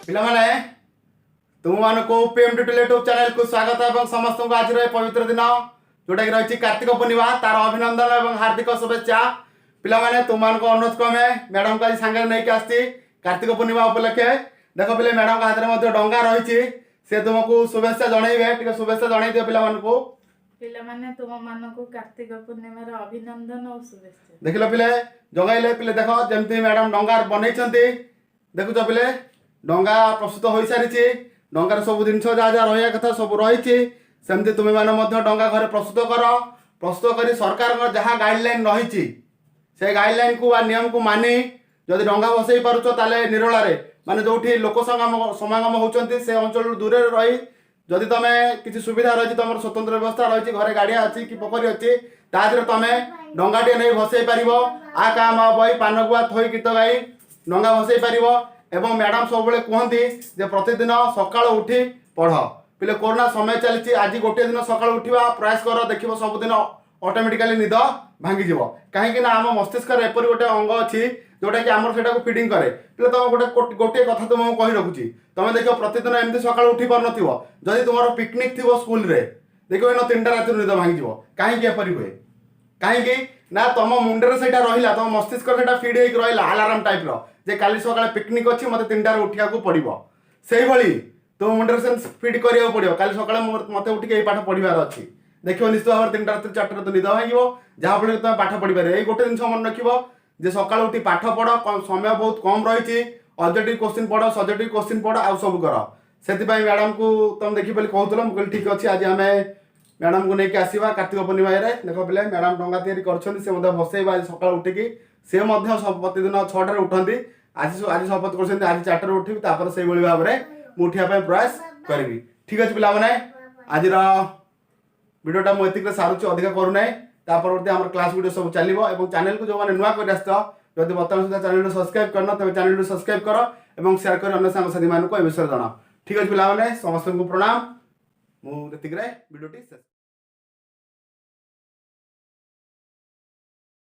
पिलामाने तुम मान को पीएम यूट्यूब चैनल को स्वागत है समस्त को आज पवित्र दिन जोटा कि रही कार्तिक पूर्णिमा तार अभिनंदन और हार्दिक शुभेच्छा। पिलामाने तुम मान को अनुरोध क्रमे मैडम को आज सांगे नहीं आसी कार्तिक पूर्णिमा उपलक्षे देख पिले मैडम हाथ में डंगा रही से तुमको शुभेच्छा जनइबे टिके शुभेच्छा जन दियो पिला मानकू पिलामाने तुम मानकू कार्तिक पूर्णिमार अभिनंदन और शुभेच्छा। देखिल पिले जगाइले पिले देख जमती मैडम डंगा बनई देखुच पिले डंगा प्रस्तुत हो सारी डंगार सब जिन जहाँ जहाँ रहा कथा सब रही सेमती तुम्हें मैंने डंगा घर प्रस्तुत कर सरकार जहाँ गाइडलाइन रही से गाइडलाइन को नियम को मानि जदि डंगा बसई पारुच ताले निरोला माने जो लोक समागम होती से अंचल दूर रही जदि तुम किसी सुविधा रही तुम स्वतंत्र व्यवस्था रही घरे गाड़िया अच्छी कि पोखरी अच्छी तादे तुम डंगाटे नहीं भसई पार आ काम बई पान गुआ थोई गीत गाई डंगा भसई पार एवं मैडम सब कहती प्रतिदिन सका उठी पढ़ पिले कोरोना समय चली आज गोटे दिन सका उठा प्रयास कर देख सबुदिन ऑटोमेटिकली निद भांगी कहीं आम मस्तिष्क एपरी गोटे अंग अच्छी जोटा कि आमर से फिडिंग करे पे तुम गोटे गोटे कथा तुमको कही रखुची तुम देख प्रतिदिन एमती सका उठी पार नदी तुम पिकनिक थी स्कूल रे देख न 3टा रात निद भांगी कहीं एपरी हुए कहीं ना तुम मुंडे से रहा तुम मस्तिष्क से फिड हो रहा अलार्म टाइप रे काली सका पिकनिक अच्छी मत 3टा उठा पड़ो से भाई तुम मुंडे से फिड करा पड़ो काली सका मत उठिक पाठ पढ़ार अच्छी देख निश्चित भाव 3टा रात 4टा रात निद भांग जहाँफल तुम पाठ पढ़ी पारे गोटे जिन मन रख जे सका उठी पाठ पढ़ समय बहुत कम रही ऑब्जेक्टिव क्वेश्चन पढ़ सब्जेक्टिव क्वेश्चन पढ़ आउ सब कर से मैडम को तुम देखी बोली कहूल मुझे ठीक अच्छे आज आम मैडम को लेकिन आसवा कार्तिक पूर्णिमा देख पे मैडम डंगा या भसैबा आज सका उठिकी सी प्रतिदिन 6टार उठती आज शपथ कर आज 4टार उठी से भाव में उठापी प्रयास करी ठीक अच्छे पे आज भिडियोटा मुझे सारूँ अधिक करूना परवर्ती आम क्लास वीडियो सब चलो चैनल को जो मैंने नुआ कर जब बर्तमान सुधा चैनल सब्सक्राइब करना तेज चैनल सब्सक्राइब कर और सेयार कर अन्य सांगसाथी मानक ए विषय जन ठीक अच्छे पे समस्त को प्रणाम मुझे भिडियोटी